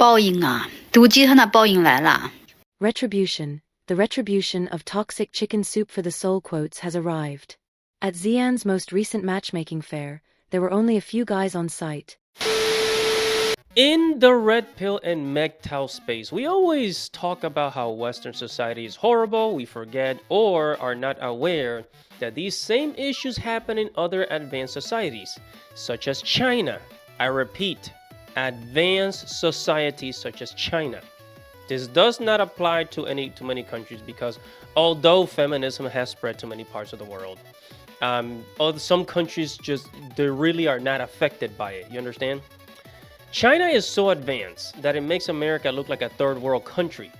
报应啊，毒鸡它那报应来了。 Retribution. The retribution of toxic chicken soup for the soul quotes has arrived. At Xi'an's most recent matchmaking fair, there were only a few guys on site. In the red pill and MGTOW space, we always talk about how Western society is horrible, we forget or are not aware that these same issues happen in other advanced societies, such as China. I repeat, advanced societies such as China. This does not apply to many countries because although feminism has spread to many parts of the world, some countries they really are not affected by it. You understand? China is so advanced that it makes America look like a third world country.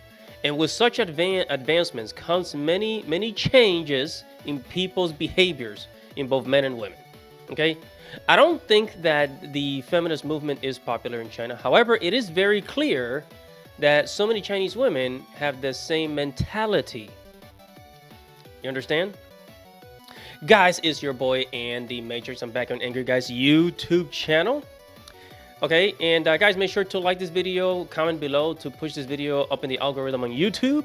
And with such advancements comes many changes in people's behaviors in both men and women. Okay? I don't think that the feminist movement is popular in China. However, it is very clear that so many Chinese women have the same mentality. You understand? Guys, it's your boy Andy Matrix. I'm back on Angry Guys YouTube channel. Okay, and guys, make sure to like this video, comment below to push this video up in the algorithm on YouTube.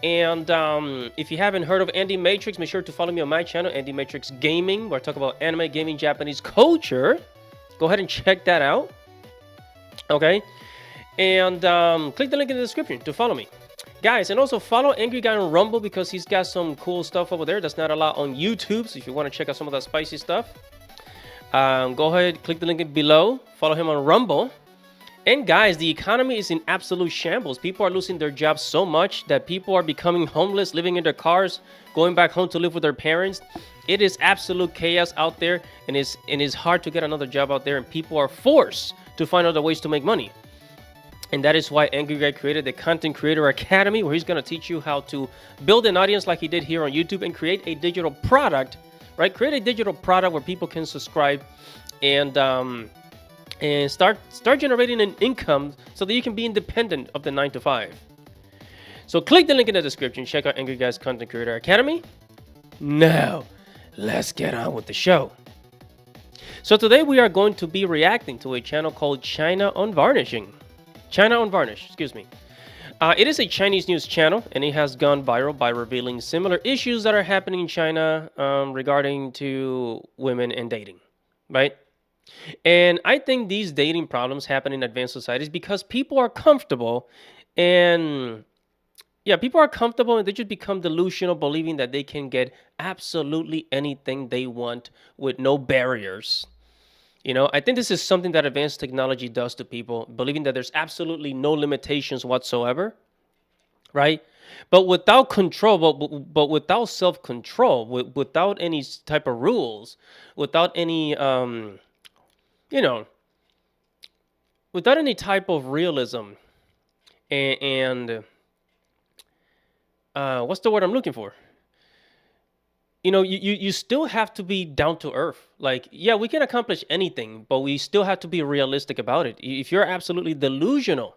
And if you haven't heard of Andy Matrix, make sure to follow me on my channel, Andy Matrix Gaming, where I talk about anime, gaming, Japanese culture. Go ahead and check that out. Okay, and click the link in the description to follow me. Guys, and also follow Angry Guy on Rumble because he's got some cool stuff over there that's not allowed on YouTube. So if you want to check out some of that spicy stuff, go ahead, click the link below, follow him on Rumble. And guys, the economy is in absolute shambles. People are losing their jobs so much that people are becoming homeless, living in their cars, going back home to live with their parents. It is absolute chaos out there, and it's hard to get another job out there, and people are forced to find other ways to make money. And that is why Angry Guy created the Content Creator Academy, where he's going to teach you how to build an audience like he did here on YouTube and create a digital product, right? Create a digital product where people can subscribe and start generating an income so that you can be independent of the 9 to 5. So click the link in the description. Check out Angry Guy's Content Creator Academy. Now, let's get on with the show. So today we are going to be reacting to a channel called China Unvarnishing. China Unvarnished, excuse me. It is a Chinese news channel, and it has gone viral by revealing similar issues that are happening in China regarding to women and dating, right? And I think these dating problems happen in advanced societies because people are comfortable, and people are comfortable and they just become delusional, believing that they can get absolutely anything they want with no barriers. You know, I think this is something that advanced technology does to people, believing that there's absolutely no limitations whatsoever, right? But without control, but without self-control, without any type of rules, without any, without any type of realism, and what's the word I'm looking for? You know, you still have to be down to earth. Like, yeah, we can accomplish anything, but we still have to be realistic about it. If you're absolutely delusional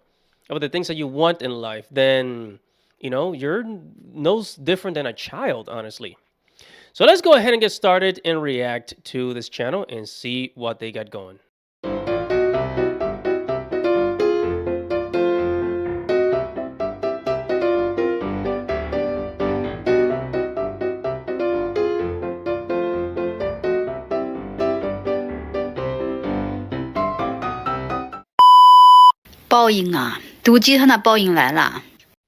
about the things that you want in life, then, you know, you're no different than a child, honestly. So let's go ahead and get started and react to this channel and see what they got going.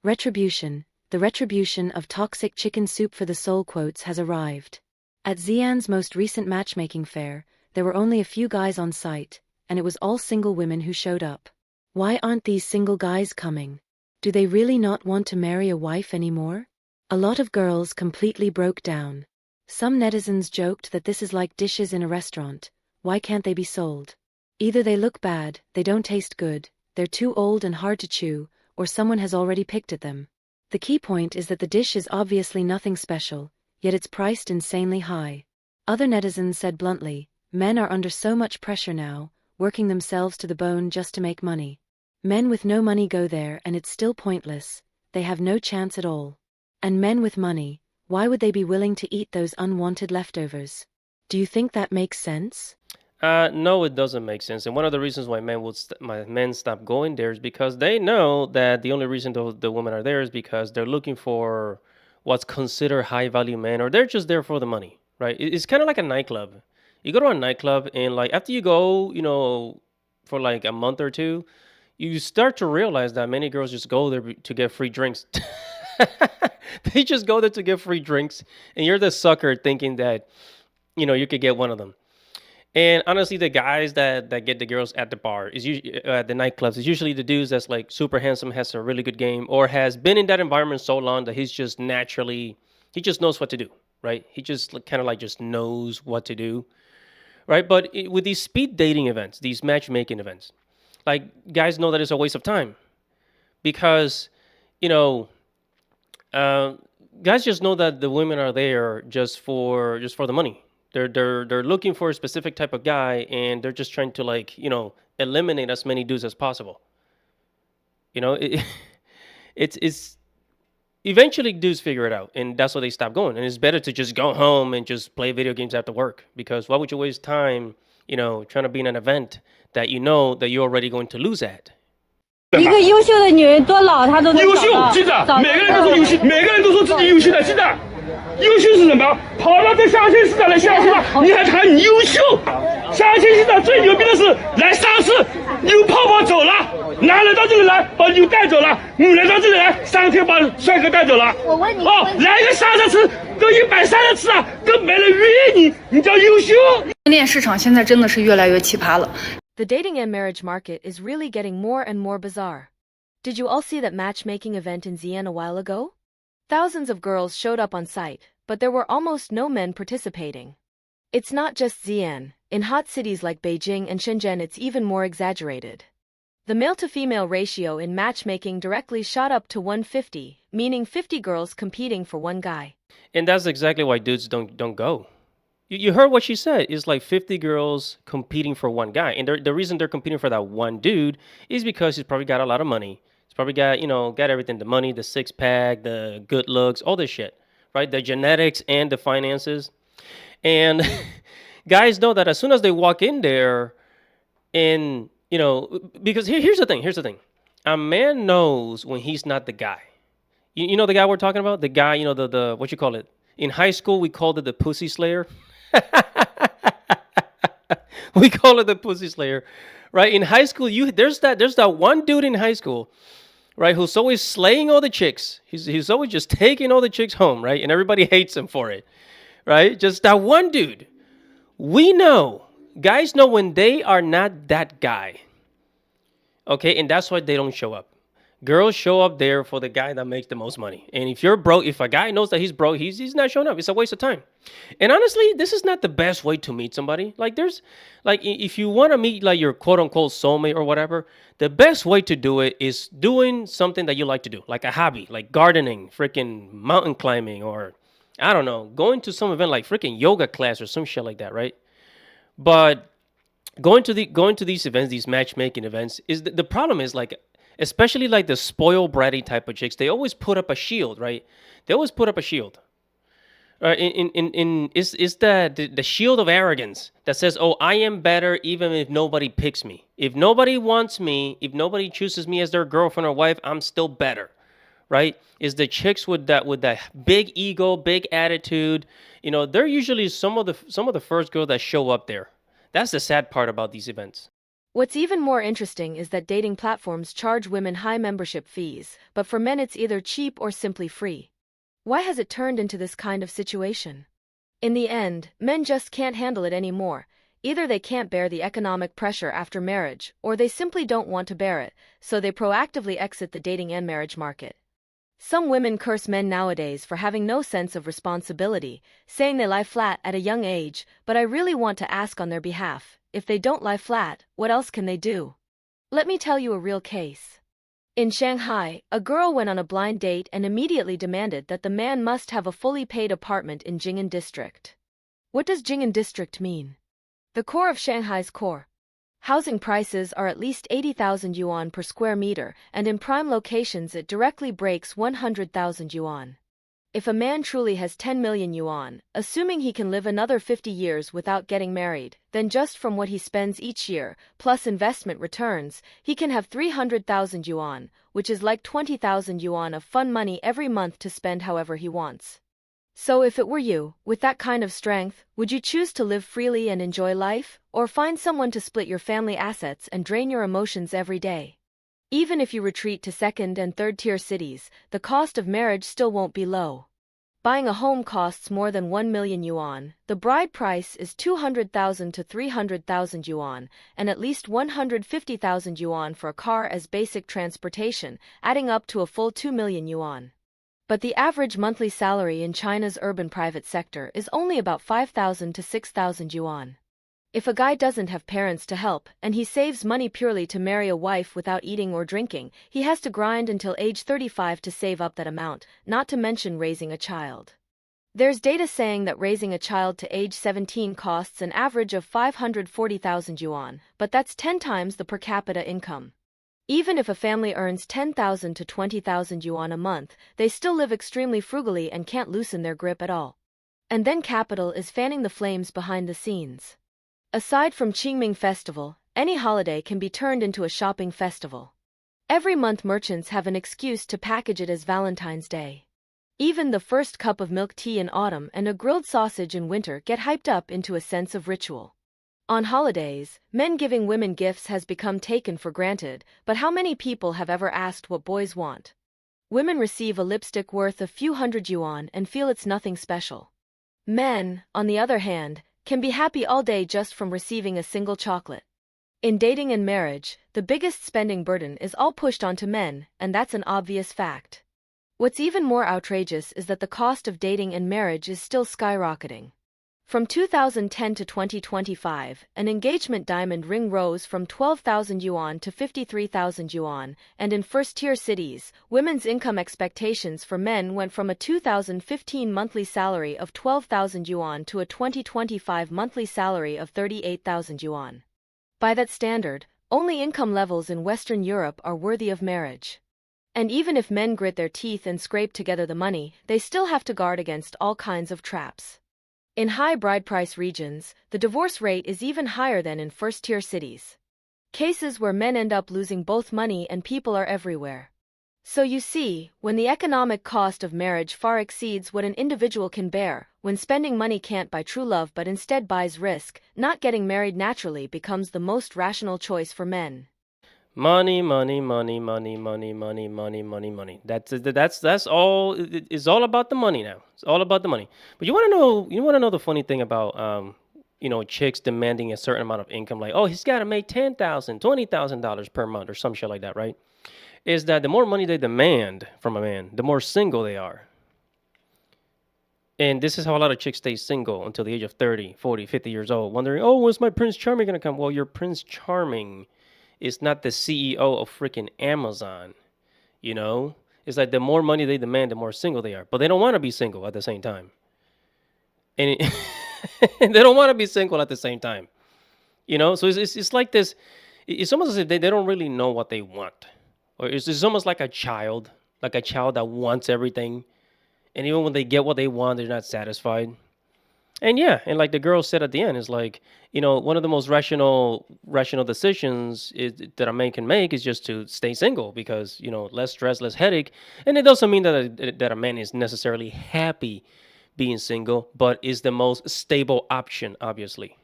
Retribution. The retribution of toxic chicken soup for the soul quotes has arrived. At Xi'an's most recent matchmaking fair, there were only a few guys on site, and it was all single women who showed up. Why aren't these single guys coming? Do they really not want to marry a wife anymore? A lot of girls completely broke down. Some netizens joked that this is like dishes in a restaurant. Why can't they be sold? Either they look bad, they don't taste good, they're too old and hard to chew, or someone has already picked at them. The key point is that the dish is obviously nothing special, yet it's priced insanely high. Other netizens said bluntly, men are under so much pressure now, working themselves to the bone just to make money. Men with no money go there and it's still pointless, they have no chance at all. And men with money, why would they be willing to eat those unwanted leftovers? Do you think that makes sense? No, it doesn't make sense. And one of the reasons why men stop going there is because they know that the only reason the women are there is because they're looking for what's considered high value men, or they're just there for the money, right? It's kind of like a nightclub. You go to a nightclub, and like after you go, for like a month or two, you start to realize that many girls just go there to get free drinks. They just go there to get free drinks, and you're the sucker thinking that you could get one of them. And honestly, the guys that get the girls at the bar is usually at the nightclubs is usually the dudes that's like super handsome, has a really good game, or has been in that environment so long that he just knows what to do, right? He just kind of like just knows what to do, right? But with these speed dating events, these matchmaking events, like guys know that it's a waste of time because you know uh, guys just know that the women are there just for the money. They're looking for a specific type of guy, and they're just trying to eliminate as many dudes as possible. You know, it, it's eventually dudes figure it out, and that's why they stop going. And it's better to just go home and just play video games after work, because why would you waste time, trying to be in an event that you know that you're already going to lose at? 一个优秀的女人多老她都能优秀，是的，每个人都说优秀，每个人都说自己优秀的，是的。优秀是什么？跑到这相亲市场来相亲，你还谈你优秀？相亲市场最牛逼的是来上市，有泡泡走了，男人到这里来把女带走了，女人到这里来上天把帅哥带走了。我问你，来一个沙沙吃，都130吃啊，都没人约你，你叫优秀？婚恋市场现在真的是越来越奇葩了。The dating and marriage market is really getting more and more bizarre. Did you all see that matchmaking event in Xi'an a while ago? Thousands of girls showed up on site, but there were almost no men participating. It's not just Xi'an. In hot cities like Beijing and Shenzhen, it's even more exaggerated. The male-to-female ratio in matchmaking directly shot up to 150, meaning 50 girls competing for one guy. And that's exactly why dudes don't go. You heard what she said. It's like 50 girls competing for one guy. And the reason they're competing for that one dude is because he's probably got a lot of money. He's probably got everything, the money, the six-pack, the good looks, all this shit, right? The genetics and the finances. And guys know that as soon as they walk in there and, because here's the thing. A man knows when he's not the guy. You know the guy we're talking about? The guy, the what you call it? In high school, we called it the pussy slayer. We call it the pussy slayer, right? In high school, there's that one dude in high school, right, who's always slaying all the chicks. He's always just taking all the chicks home, right? And everybody hates him for it, right? Just that one dude. We know, guys know when they are not that guy, okay? And that's why they don't show up. Girls show up there for the guy that makes the most money. And if you're broke, if a guy knows that he's broke, he's not showing up. It's a waste of time. And honestly, this is not the best way to meet somebody. If you want to meet like your quote unquote soulmate or whatever, the best way to do it is doing something that you like to do, like a hobby, like gardening, freaking mountain climbing, or I don't know, going to some event like freaking yoga class or some shit like that, right? But going to these events, these matchmaking events, is the problem is like, especially like the spoiled bratty type of chicks, they always put up a shield, right? They always put up a shield. It's the shield of arrogance that says, "Oh, I am better even if nobody picks me. If nobody wants me, if nobody chooses me as their girlfriend or wife, I'm still better." Right? Is the chicks with that big ego, big attitude. They're usually some of the first girls that show up there. That's the sad part about these events. What's even more interesting is that dating platforms charge women high membership fees, but for men it's either cheap or simply free. Why has it turned into this kind of situation? In the end, men just can't handle it anymore. Either they can't bear the economic pressure after marriage, or they simply don't want to bear it, so they proactively exit the dating and marriage market. Some women curse men nowadays for having no sense of responsibility, saying they lie flat at a young age, but I really want to ask on their behalf, if they don't lie flat, what else can they do? Let me tell you a real case. In Shanghai, a girl went on a blind date and immediately demanded that the man must have a fully paid apartment in Jing'an District. What does Jing'an District mean? The core of Shanghai's core. Housing prices are at least 80,000 yuan per square meter, and in prime locations it directly breaks 100,000 yuan. If a man truly has 10 million yuan, assuming he can live another 50 years without getting married, then just from what he spends each year, plus investment returns, he can have 300,000 yuan, which is like 20,000 yuan of fun money every month to spend however he wants. So if it were you, with that kind of strength, would you choose to live freely and enjoy life, or find someone to split your family assets and drain your emotions every day? Even if you retreat to second and third-tier cities, the cost of marriage still won't be low. Buying a home costs more than 1 million yuan, the bride price is 200,000 to 300,000 yuan, and at least 150,000 yuan for a car as basic transportation, adding up to a full 2 million yuan. But the average monthly salary in China's urban private sector is only about 5,000 to 6,000 yuan. If a guy doesn't have parents to help, and he saves money purely to marry a wife without eating or drinking, he has to grind until age 35 to save up that amount, not to mention raising a child. There's data saying that raising a child to age 17 costs an average of 540,000 yuan, but that's 10 times the per capita income. Even if a family earns 10,000 to 20,000 yuan a month, they still live extremely frugally and can't loosen their grip at all. And then capital is fanning the flames behind the scenes. Aside from Qingming Festival, any holiday can be turned into a shopping festival. Every month merchants have an excuse to package it as Valentine's Day. Even the first cup of milk tea in autumn and a grilled sausage in winter get hyped up into a sense of ritual. On holidays, men giving women gifts has become taken for granted, but how many people have ever asked what boys want? Women receive a lipstick worth a few hundred yuan and feel it's nothing special. Men, on the other hand, can be happy all day just from receiving a single chocolate. In dating and marriage, the biggest spending burden is all pushed onto men, and that's an obvious fact. What's even more outrageous is that the cost of dating and marriage is still skyrocketing. From 2010 to 2025, an engagement diamond ring rose from 12,000 yuan to 53,000 yuan, and in first-tier cities, women's income expectations for men went from a 2015 monthly salary of 12,000 yuan to a 2025 monthly salary of 38,000 yuan. By that standard, only income levels in Western Europe are worthy of marriage. And even if men grit their teeth and scrape together the money, they still have to guard against all kinds of traps. In high bride price regions, the divorce rate is even higher than in first-tier cities. Cases where men end up losing both money and people are everywhere. So you see, when the economic cost of marriage far exceeds what an individual can bear, when spending money can't buy true love but instead buys risk, not getting married naturally becomes the most rational choice for men. Money, money, money, money, money, money, money, money, money. That's all. It's all about the money now. It's all about the money. But you want to know the funny thing about chicks demanding a certain amount of income, like, oh, he's got to make $10,000, $20,000 per month or some shit like that, right? Is that the more money they demand from a man, the more single they are. And this is how a lot of chicks stay single until the age of 30, 40, 50 years old, wondering, oh, when's my Prince Charming gonna come? Well, your Prince Charming is not the CEO of freaking Amazon, you know? It's like the more money they demand, the more single they are. But they don't want to be single at the same time. And they don't want to be single at the same time. You know? So it's like this. It's almost as if they don't really know what they want. Or it's almost like a child that wants everything. And even when they get what they want, they're not satisfied. And yeah, and like the girl said at the end, is like, one of the most rational decisions that a man can make is just to stay single because, less stress, less headache. And it doesn't mean that a man is necessarily happy being single, but is the most stable option, obviously.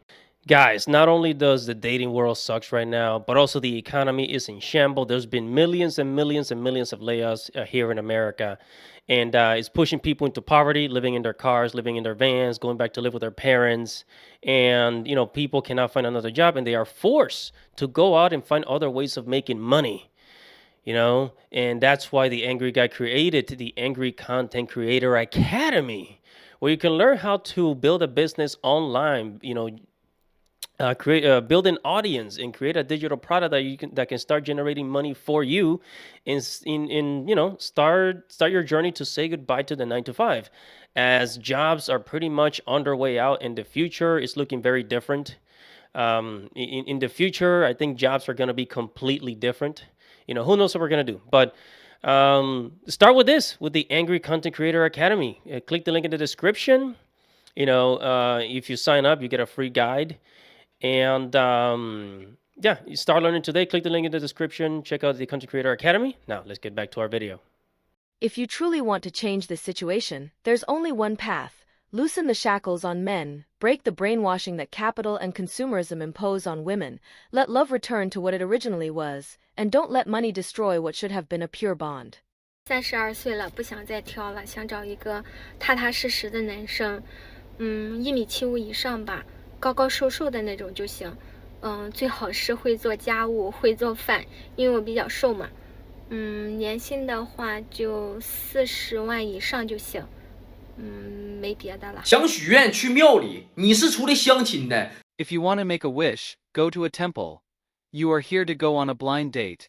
Guys, not only does the dating world sucks right now, but also the economy is in shambles. There's been millions and millions and millions of layoffs here in America. And it's pushing people into poverty, living in their cars, living in their vans, going back to live with their parents. And, people cannot find another job, and they are forced to go out and find other ways of making money. And that's why the Angry Guy created the Angry Content Creator Academy, where you can learn how to build a business online, build an audience and create a digital product that can start generating money for you, start your journey to say goodbye to the 9-to-5, as jobs are pretty much underway out in the future. It's looking very different. In the future, I think jobs are going to be completely different. Who knows what we're going to do, but Start with this, with the Angry Content Creator Academy. Click the link in the description. If you sign up, you get a free guide. And yeah, you start learning today. Click the link in the description. Check out the Content Creator Academy. Now, let's get back to our video. If you truly want to change this situation, there's only one path. Loosen the shackles on men, break the brainwashing that capital and consumerism impose on women, let love return to what it originally was, and don't let money destroy what should have been a pure bond. 32岁了，不想再挑了，想找一个踏踏实实的男生，1.75米以上吧，高高瘦瘦的那种就行，最好是会做家务，会做饭，因为我比较瘦嘛。年薪的话就40万以上就行，没别的了。想许愿去庙里，你是出来相亲的。If you want to make a wish, go to a temple. You are here to go on a blind date.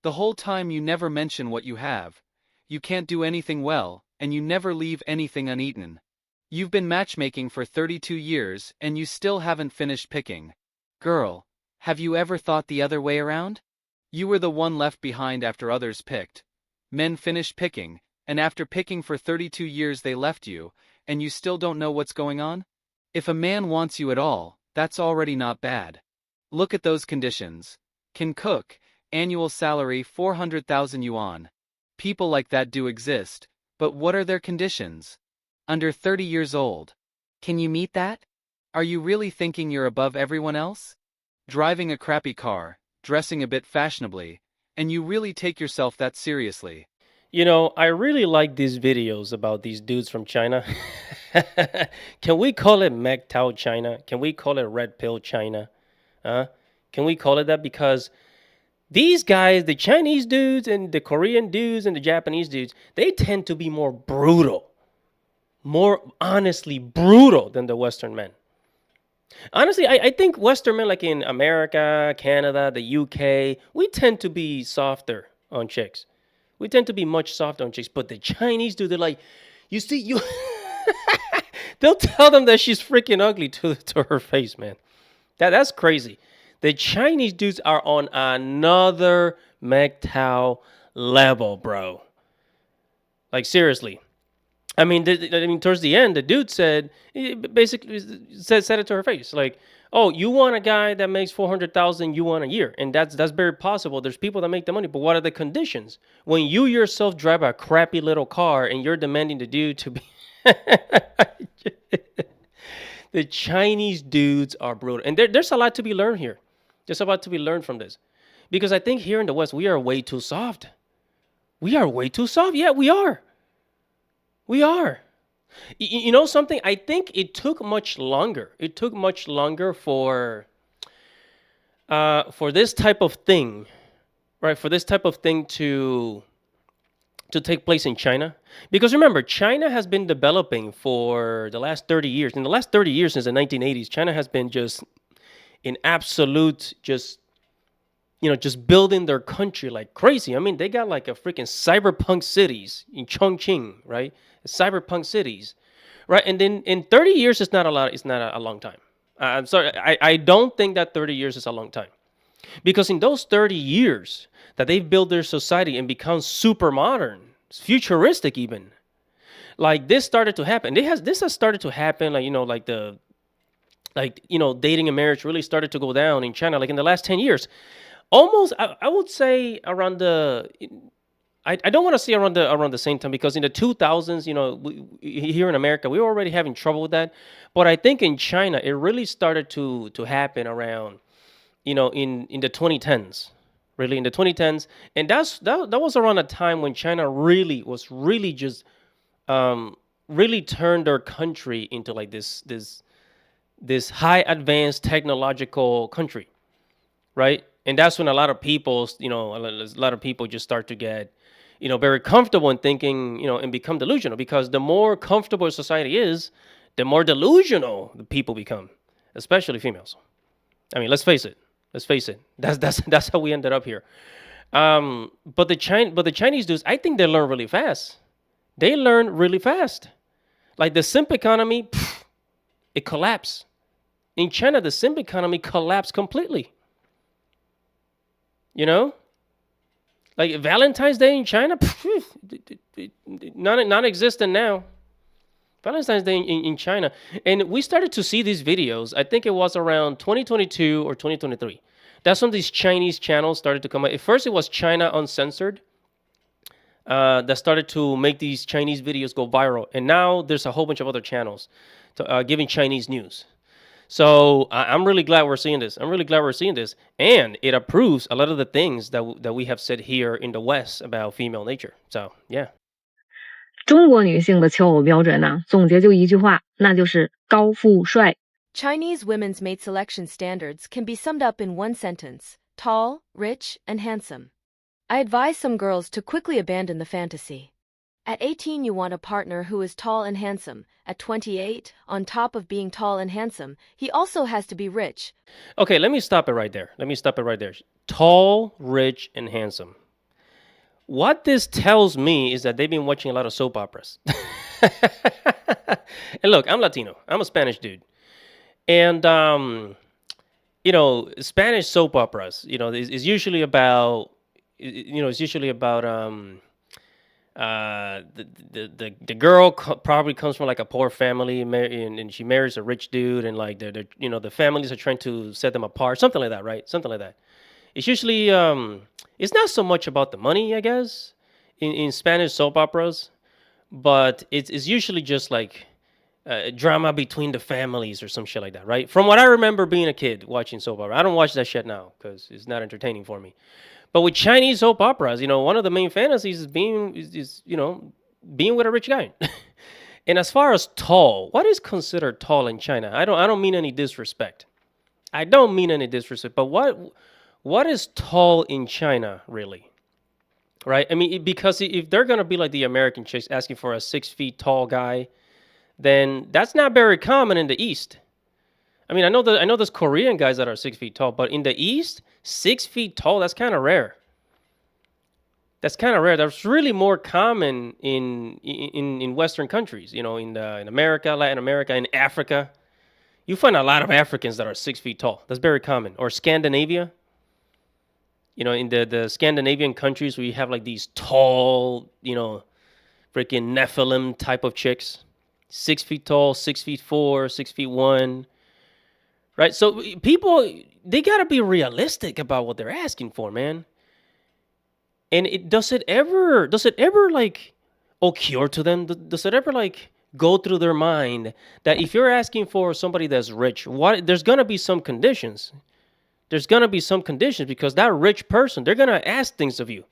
The whole time you never mention what you have. You can't do anything well, and you never leave anything uneaten. You've been matchmaking for 32 years, and you still haven't finished picking. Girl, have you ever thought the other way around? You were the one left behind after others picked. Men finished picking, and after picking for 32 years they left you, and you still don't know what's going on? If a man wants you at all, that's already not bad. Look at those conditions. Can cook, annual salary 400,000 yuan. People like that do exist, but what are their conditions? Under 30 years old. Can you meet that? Are you really thinking you're above everyone else? Driving a crappy car, dressing a bit fashionably, and you really take yourself that seriously. I really like these videos about these dudes from China. Can we call it MGTOW China? Can we call it Red Pill China? Can we call it that? Because these guys, the Chinese dudes and the Korean dudes and the Japanese dudes, they tend to be more brutal. More honestly brutal than the Western men. Honestly, I think Western men, like in America, Canada, the UK, we tend to be softer on chicks. We tend to be much softer on chicks. But the Chinese dude, they're like, you see, you... They'll tell them that she's freaking ugly to her face, man. That's crazy. The Chinese dudes are on another MGTOW level, bro. Like, seriously. I mean, towards the end, the dude said, basically said it to her face. Like, oh, you want a guy that makes 400,000 yuan a year. And that's very possible. There's people that make the money. But what are the conditions? When you yourself drive a crappy little car and you're demanding the dude to be... The Chinese dudes are brutal. And there's a lot to be learned here. There's a lot to be learned from this. Because I think here in the West, we are way too soft. We are way too soft. Yeah, we are. We are. You know something? I think it took much longer. It took much longer for this type of thing, right? For this type of thing to take place in China. Because remember, China has been developing for the last 30 years. In the last 30 years, since the 1980s, China has been just in absolute, just building their country like crazy. I mean, they got like a freaking cyberpunk cities in Chongqing, right? Cyberpunk cities, right? And then in 30 years, it's not a lot. It's not a long time. I'm sorry. I don't think that 30 years is a long time. Because in those 30 years that they've built their society and become super modern, futuristic even, like this started to happen. This has started to happen, dating and marriage really started to go down in China, like in the last 10 years. Almost, I would say around the... I don't want to say around the same time, because in the 2000s, here in America, we were already having trouble with that. But I think in China, it really started to happen around, in the 2010s, really in the 2010s. And that was around a time when China really just really turned their country into like this high advanced technological country, right? And that's when a lot of people, just start to get, very comfortable in thinking, and become delusional. Because the more comfortable society is, the more delusional the people become, especially females. I mean, let's face it. That's how we ended up here. But the Chinese dudes, I think they learn really fast. They learn really fast. Like the simp economy, it collapsed. In China, the simp economy collapsed completely. Like Valentine's Day in China, non-existent now. Valentine's Day in China. And we started to see these videos. I think it was around 2022 or 2023. That's when these Chinese channels started to come out. At first, it was China Uncensored that started to make these Chinese videos go viral. And now there's a whole bunch of other channels giving Chinese news. So I'm really glad we're seeing this. I'm really glad we're seeing this. And it approves a lot of the things that we have said here in the West about female nature. So, yeah. 中国女性的求偶标准呢，总结就一句话，那就是高富帅。 Chinese women's mate selection standards can be summed up in one sentence: tall, rich, and handsome. I advise some girls to quickly abandon the fantasy. At 18, you want a partner who is tall and handsome. At 28, on top of being tall and handsome, he also has to be rich. Okay, let me stop it right there. Tall, rich, and handsome. What this tells me is that they've been watching a lot of soap operas. And look, I'm Latino. I'm a Spanish dude. And, Spanish soap operas, is usually about, the girl probably comes from like a poor family and she marries a rich dude and like the families are trying to set them apart, something like that, right? Something like that. It's usually it's not so much about the money, I guess, in Spanish soap operas, but it's usually just like drama between the families or some shit like that, right? From what I remember being a kid watching soap opera. I don't watch that shit now because it's not entertaining for me. But with Chinese soap operas, one of the main fantasies is being with a rich guy. And as far as tall, what is considered tall in China? I don't mean any disrespect. But what is tall in China really? Right? I mean, because if they're gonna be like the American chicks asking for a 6 feet tall guy, then that's not very common in the East. I mean, I know there's Korean guys that are 6 feet tall, but in the East, 6 feet tall, that's kind of rare. That's really more common in Western countries, in America, Latin America, in Africa. You find a lot of Africans that are 6 feet tall. That's very common. Or Scandinavia. In the Scandinavian countries where you have like these tall, freaking Nephilim type of chicks. 6 feet tall, 6'4", 6'1". Right? So people, they got to be realistic about what they're asking for, man. And does it ever like occur to them? Does it ever like go through their mind that if you're asking for somebody that's rich, there's going to be some conditions. There's going to be some conditions because that rich person, they're going to ask things of you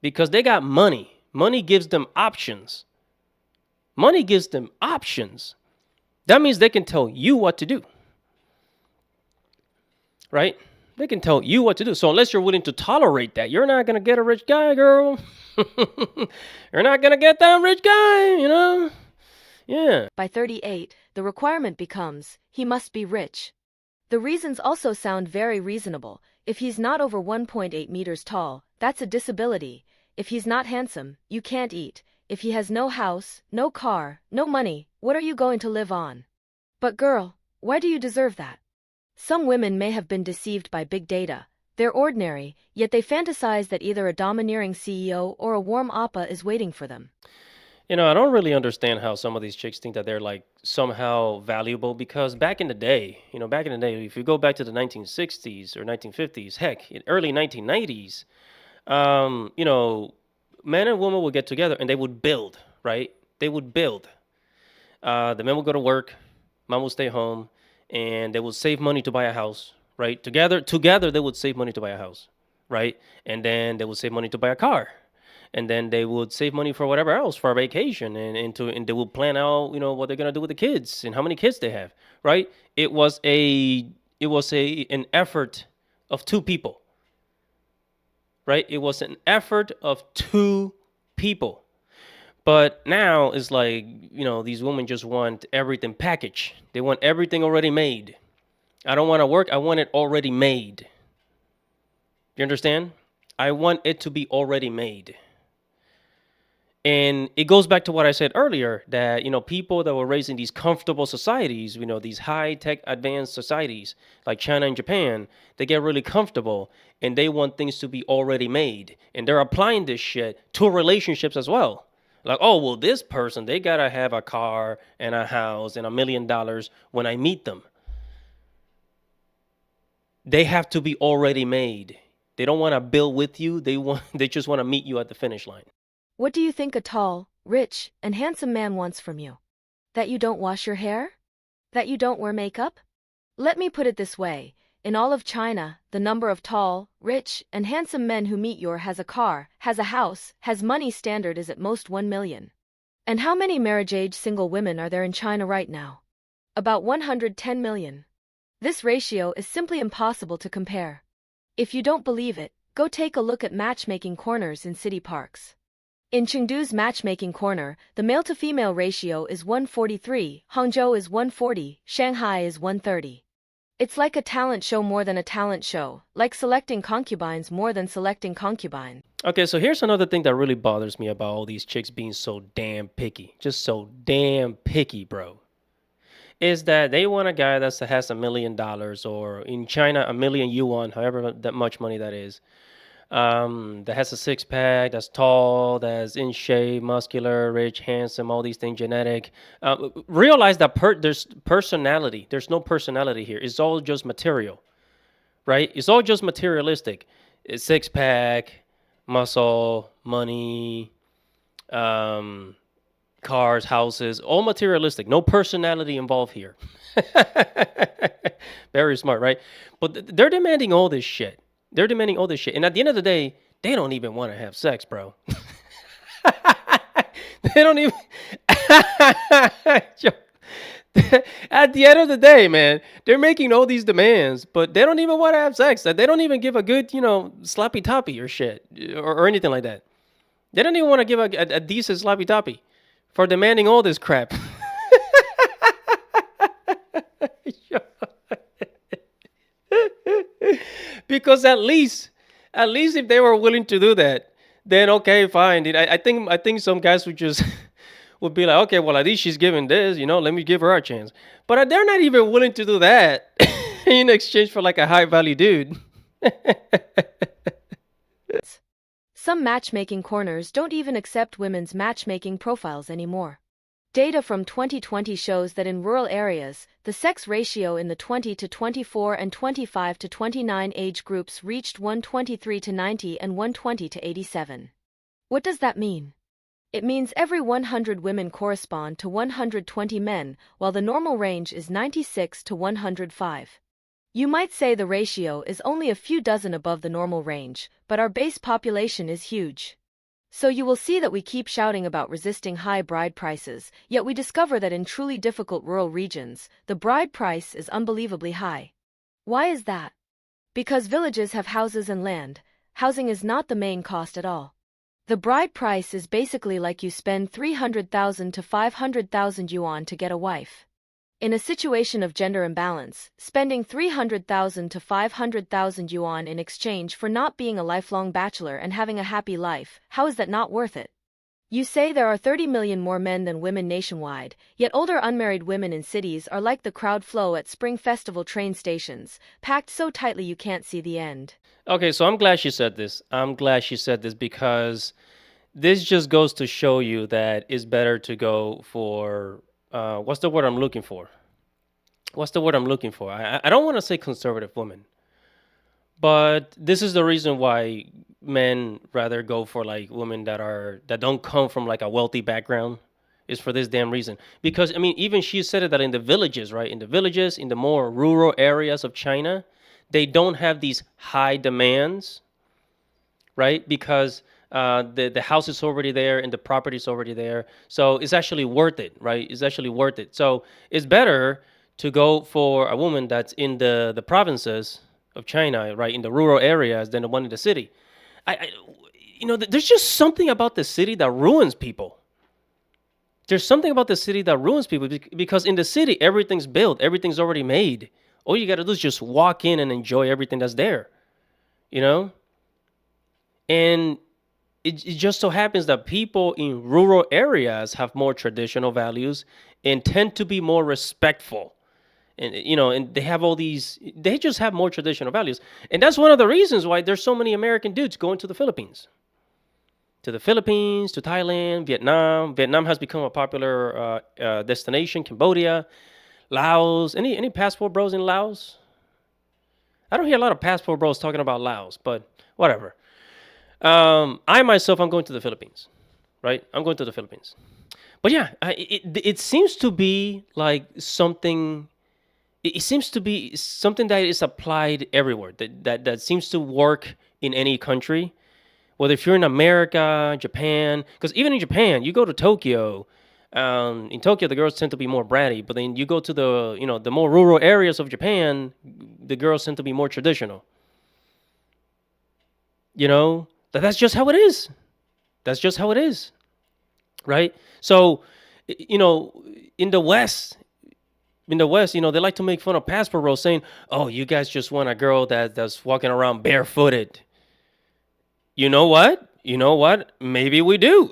because they got money. Money gives them options. That means they can tell you what to do. Right? They can tell you what to do. So unless you're willing to tolerate that, you're not going to get a rich guy, girl. You're not going to get that rich guy, Yeah. By 38, the requirement becomes, he must be rich. The reasons also sound very reasonable. If he's not over 1.8 meters tall, that's a disability. If he's not handsome, you can't eat. If he has no house, no car, no money, what are you going to live on? But girl, why do you deserve that? Some women may have been deceived by big data. They're ordinary, yet they fantasize that either a domineering CEO or a warm oppa is waiting for them. I don't really understand how some of these chicks think that they're like somehow valuable because back in the day, if you go back to the 1960s or 1950s, heck, in early 1990s, men and women would get together and they would build, right? They would build. The men would go to work, mom would stay home, and they would save money to buy a house, right? Together they would save money to buy a house, right? And then they would save money to buy a car. And then they would save money for whatever else, for a vacation, and they would plan out, what they're gonna do with the kids and how many kids they have, right? It was an effort of two people, right? It was an effort of two people. But now it's like, these women just want everything packaged. They want everything already made. I don't want to work. I want it already made. You understand? I want it to be already made. And it goes back to what I said earlier, that, people that were raised in these comfortable societies, these high-tech advanced societies like China and Japan, they get really comfortable and they want things to be already made. And they're applying this shit to relationships as well. Like, oh, well, this person, they got to have a car and a house and $1 million when I meet them. They have to be already made. They don't want to build with you. They just want to meet you at the finish line. What do you think a tall, rich, and handsome man wants from you? That you don't wash your hair? That you don't wear makeup? Let me put it this way. In all of China, the number of tall, rich, and handsome men who meet your has a car, has a house, has money standard is at most 1 million. And how many marriage-age single women are there in China right now? About 110 million. This ratio is simply impossible to compare. If you don't believe it, go take a look at matchmaking corners in city parks. In Chengdu's matchmaking corner, the male-to-female ratio is 143, Hangzhou is 140, Shanghai is 130. It's like a talent show more than a talent show, like selecting concubines more than selecting concubine. Okay, so here's another thing that really bothers me about all these chicks being so damn picky. Just so damn picky, bro. Is that they want a guy that has $1 million, or in China, 1,000,000 yuan, however that much money that is. That has a six-pack, that's tall, that's in shape, muscular, rich, handsome, all these things, genetic. Realize that there's personality. There's no personality here. It's all just material, right? It's all just materialistic. It's six-pack, muscle, money, cars, houses, all materialistic. No personality involved here. Very smart, right? But they're demanding all this shit. They're demanding all this shit. And at the end of the day, they don't even want to have sex, bro. They don't even... At the end of the day, man, they're making all these demands, but they don't even want to have sex. They don't even give a good, sloppy toppy or shit or anything like that. They don't even want to give a decent sloppy toppy for demanding all this crap. Because at least if they were willing to do that, then okay, fine. I think some guys would be like, okay, well, at least she's giving this, let me give her a chance. But they're not even willing to do that in exchange for like a high value dude. Some matchmaking corners don't even accept women's matchmaking profiles anymore. Data from 2020 shows that in rural areas, the sex ratio in the 20 to 24 and 25 to 29 age groups reached 123 to 90 and 120 to 87. What does that mean? It means every 100 women correspond to 120 men, while the normal range is 96 to 105. You might say the ratio is only a few dozen above the normal range, but our base population is huge. So you will see that we keep shouting about resisting high bride prices, yet we discover that in truly difficult rural regions, the bride price is unbelievably high. Why is that? Because villages have houses and land. Housing is not the main cost at all. The bride price is basically like you spend 300,000 to 500,000 yuan to get a wife. In a situation of gender imbalance, spending 300,000 to 500,000 yuan in exchange for not being a lifelong bachelor and having a happy life, how is that not worth it? You say there are 30 million more men than women nationwide, yet older unmarried women in cities are like the crowd flow at Spring Festival train stations, packed so tightly you can't see the end. Okay, so I'm glad she said this. Because this just goes to show you that it's better to go for... what's the word I'm looking for? I don't want to say conservative women. But this is the reason why men rather go for like women that don't come from like a wealthy background, is for this damn reason. Because even she said it, that in the villages, right? In the villages, in the more rural areas of China, they don't have these high demands, right? Because the house is already there and the property is already there. So it's actually worth it, right? It's actually worth it. So it's better to go for a woman that's in the provinces of China, right, in the rural areas, than the one in the city. There's just something about the city that ruins people. There's something about the city that ruins people, because in the city, everything's built, everything's already made. All you got to do is just walk in and enjoy everything that's there, And it just so happens that people in rural areas have more traditional values and tend to be more respectful. And and they have all these, they just have more traditional values. And that's one of the reasons why there's so many American dudes going to the Philippines. To the Philippines, to Thailand, Vietnam. Vietnam has become a popular destination. Cambodia, Laos. Any passport bros in Laos? I don't hear a lot of passport bros talking about Laos, but whatever. I myself, I'm going to the Philippines, right? I'm going to the Philippines. But yeah, it seems to be like something. It seems to be something that is applied everywhere. That seems to work in any country. Whether if you're in America, Japan, because even in Japan, you go to Tokyo. In Tokyo, the girls tend to be more bratty, but then you go to the more rural areas of Japan, the girls tend to be more traditional. That's just how it is. That's just how it is, right? So, in the West, they like to make fun of passport bros, saying, "Oh, you guys just want a girl that's walking around barefooted." You know what? Maybe we do.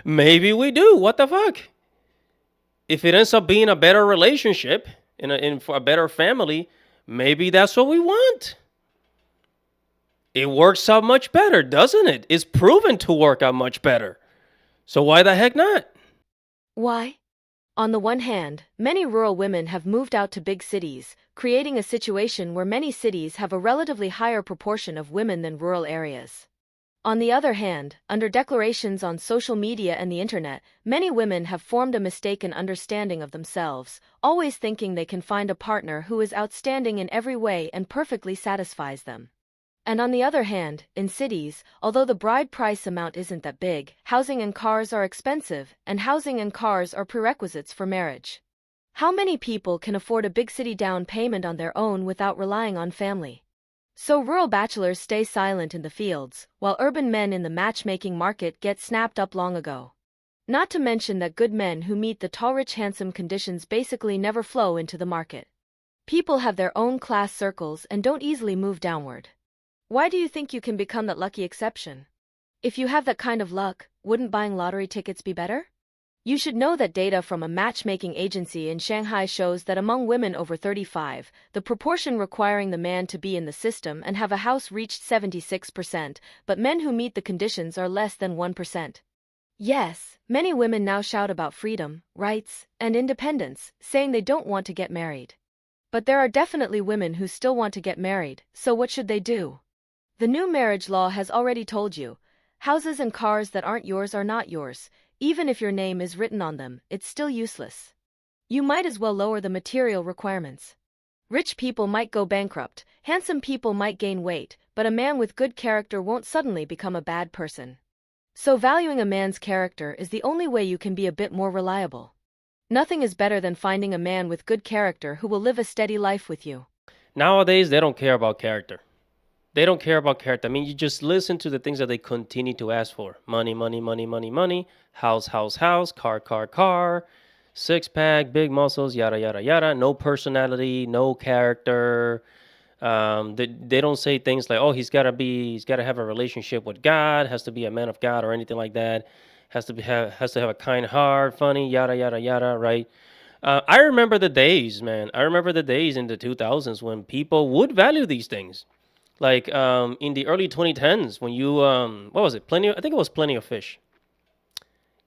Maybe we do. What the fuck? If it ends up being a better relationship for a better family, maybe that's what we want. It works out much better, doesn't it? It's proven to work out much better. So why the heck not? Why? On the one hand, many rural women have moved out to big cities, creating a situation where many cities have a relatively higher proportion of women than rural areas. On the other hand, under declarations on social media and the internet, many women have formed a mistaken understanding of themselves, always thinking they can find a partner who is outstanding in every way and perfectly satisfies them. And on the other hand, in cities, although the bride price amount isn't that big, housing and cars are expensive, and housing and cars are prerequisites for marriage. How many people can afford a big city down payment on their own without relying on family? So rural bachelors stay silent in the fields, while urban men in the matchmaking market get snapped up long ago. Not to mention that good men who meet the tall rich handsome conditions basically never flow into the market. People have their own class circles and don't easily move downward. Why do you think you can become that lucky exception? If you have that kind of luck, wouldn't buying lottery tickets be better? You should know that data from a matchmaking agency in Shanghai shows that among women over 35, the proportion requiring the man to be in the system and have a house reached 76%, but men who meet the conditions are less than 1%. Yes, many women now shout about freedom, rights, and independence, saying they don't want to get married. But there are definitely women who still want to get married, so what should they do? The new marriage law has already told you, houses and cars that aren't yours are not yours. Even if your name is written on them, it's still useless. You might as well lower the material requirements. Rich people might go bankrupt, handsome people might gain weight, but a man with good character won't suddenly become a bad person. So valuing a man's character is the only way you can be a bit more reliable. Nothing is better than finding a man with good character who will live a steady life with you. Nowadays, they don't care about character. They don't care about character. I mean, you just listen to the things that they continue to ask for. Money, money, money, money, money. House, house, house. Car, car, car. Six-pack, big muscles, yada, yada, yada. No personality, no character. They don't say things like, oh, he's got to have a relationship with God, has to be a man of God or anything like that. Has to have a kind heart, funny, yada, yada, yada, right? I remember the days, man. I remember the days in the 2000s when people would value these things. Like in the early 2010s, when you what was it? I think it was Plenty of Fish.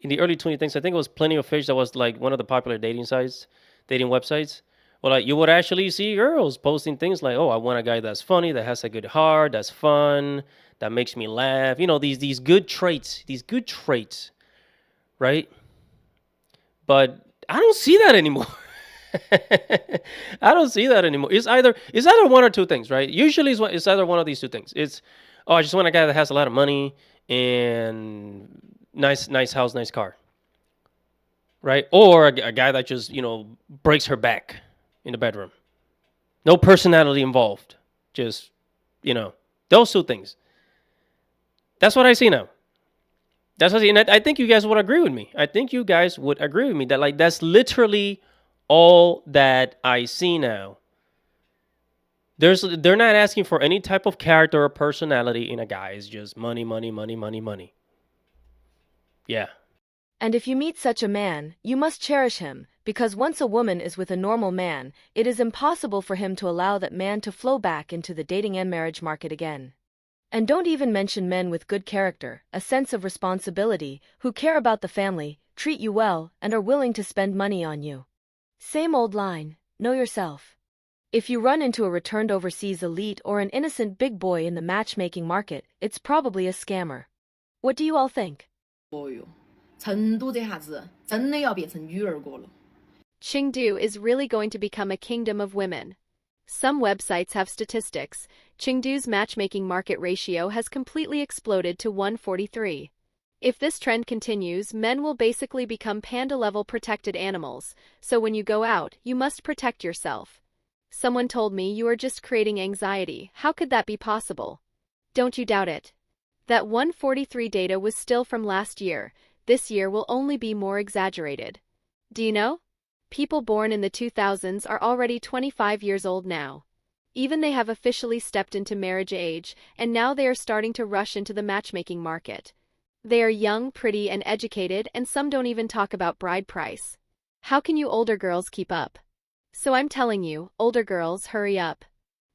In the early 2010s, I think it was Plenty of Fish that was like one of the popular dating websites. Well, like you would actually see girls posting things like, "Oh, I want a guy that's funny, that has a good heart, that's fun, that makes me laugh." These good traits, right? But I don't see that anymore. I don't see that anymore. It's either one or two things, right? Usually it's either one of these two things. It's, oh, I just want a guy that has a lot of money and nice house, nice car, right? Or a guy that just breaks her back in the bedroom, no personality involved, just those two things. That's what I see now. That's what I see, and I think you guys would agree with me. That like that's literally all that I see now. They're not asking for any type of character or personality in a guy. It's just money, money, money, money, money. Yeah. And if you meet such a man, you must cherish him, because once a woman is with a normal man, it is impossible for him to allow that man to flow back into the dating and marriage market again. And don't even mention men with good character, a sense of responsibility, who care about the family, treat you well, and are willing to spend money on you. Same old line, know yourself. If you run into a returned overseas elite or an innocent big boy in the matchmaking market, it's probably a scammer. What do you all think? 成都这下子真的要变成女儿国了。 Chengdu is really going to become a kingdom of women. Some websites have statistics. Chengdu's matchmaking market ratio has completely exploded to 143. If this trend continues, men will basically become panda-level protected animals, so when you go out, you must protect yourself. Someone told me you are just creating anxiety. How could that be possible? Don't you doubt it. That 143 data was still from last year. This year will only be more exaggerated. Do you know? People born in the 2000s are already 25 years old now. Even they have officially stepped into marriage age, and now they are starting to rush into the matchmaking market. They are young, pretty, and educated, and some don't even talk about bride price. How can you older girls keep up? So I'm telling you, older girls, hurry up.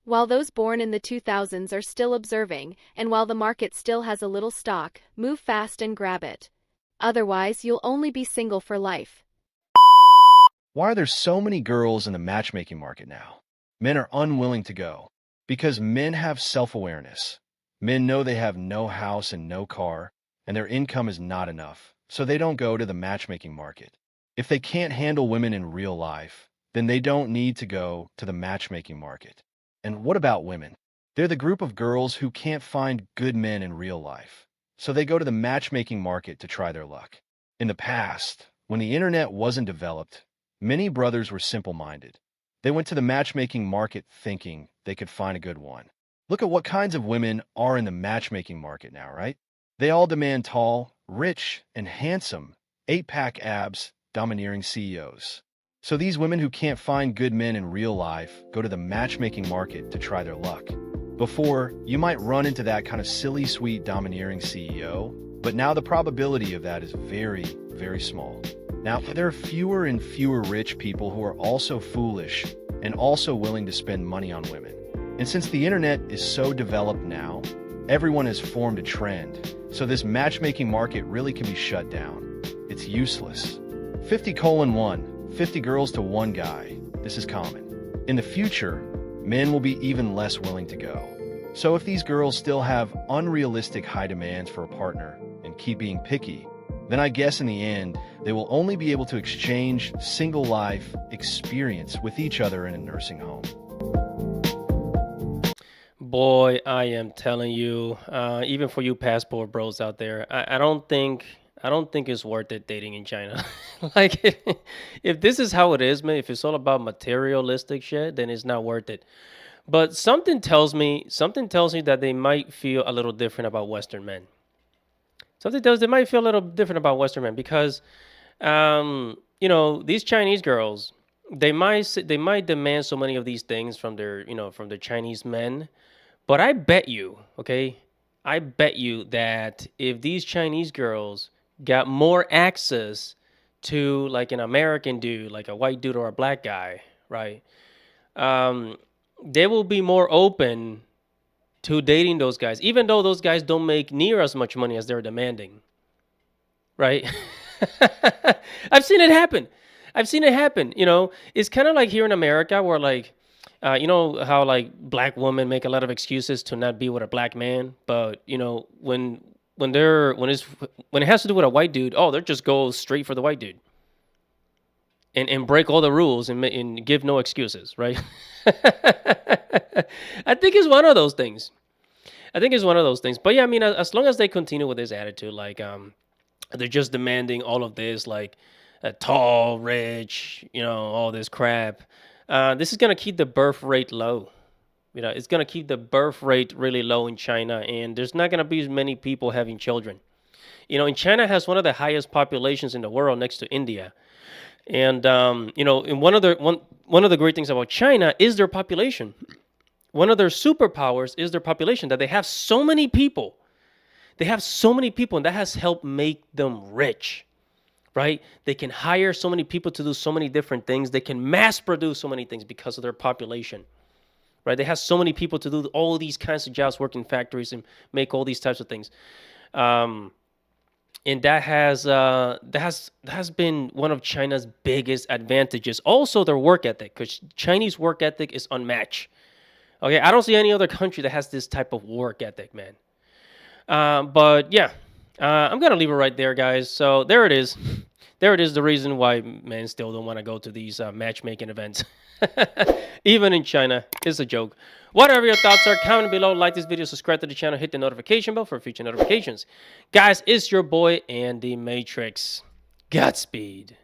While those born in the 2000s are still observing, and while the market still has a little stock, move fast and grab it. Otherwise, you'll only be single for life. Why are there so many girls in the matchmaking market now? Men are unwilling to go because men have self-awareness. Men know they have no house and no car, and their income is not enough, so they don't go to the matchmaking market. If they can't handle women in real life, then they don't need to go to the matchmaking market. And what about women? They're the group of girls who can't find good men in real life, so they go to the matchmaking market to try their luck. In the past, when the internet wasn't developed, many brothers were simple-minded. They went to the matchmaking market thinking they could find a good one. Look at what kinds of women are in the matchmaking market now, right? They all demand tall, rich, and handsome, 8-pack abs, domineering CEOs. So these women who can't find good men in real life go to the matchmaking market to try their luck. Before, you might run into that kind of silly, sweet, domineering CEO, but now the probability of that is very, very small. Now, there are fewer and fewer rich people who are also foolish and also willing to spend money on women. And since the internet is so developed now, everyone has formed a trend, so this matchmaking market really can be shut down. It's useless. 50:1, 50 girls to 1 guy. This is common. In the future, men will be even less willing to go. So if these girls still have unrealistic high demands for a partner and keep being picky, then I guess in the end, they will only be able to exchange single life experience with each other in a nursing home. Boy, I am telling you, even for you passport bros out there, I don't think it's worth it dating in China. Like, if this is how it is, man, if it's all about materialistic shit, then it's not worth it. But something tells me that they might feel a little different about Western men. They might feel a little different about Western men because, these Chinese girls, they might demand so many of these things from their Chinese men, but I bet you that if these Chinese girls got more access to like an American dude, like a white dude or a black guy, right? They will be more open to dating those guys, even though those guys don't make near as much money as they're demanding, right? I've seen it happen. It's kind of like here in America where like, how like black women make a lot of excuses to not be with a black man, but when it has to do with a white dude, they just go straight for the white dude. And break all the rules and give no excuses, right? I think it's one of those things. But yeah, I mean, as long as they continue with this attitude, like they're just demanding all of this, like tall, rich, all this crap. This is gonna keep the birth rate low. It's gonna keep the birth rate really low in China, and there's not gonna be as many people having children. And China has one of the highest populations in the world, next to India. And and one of the great things about China is their population. one of their superpowers is their population, that they have so many people. They have so many people, and that has helped make them rich, right? They can hire so many people to do so many different things. They can mass produce so many things because of their population, right? They have so many people to do all these kinds of jobs, work in factories and make all these types of things. And that has been one of China's biggest advantages. Also, their work ethic, because Chinese work ethic is unmatched. Okay, I don't see any other country that has this type of work ethic, man. But yeah, I'm gonna leave it right there, guys. So there it is. There it is. The reason why men still don't want to go to these matchmaking events, even in China, is a joke. Whatever your thoughts are, comment below, like this video, subscribe to the channel, hit the notification bell for future notifications. Guys, it's your boy Andy Matrix. Godspeed.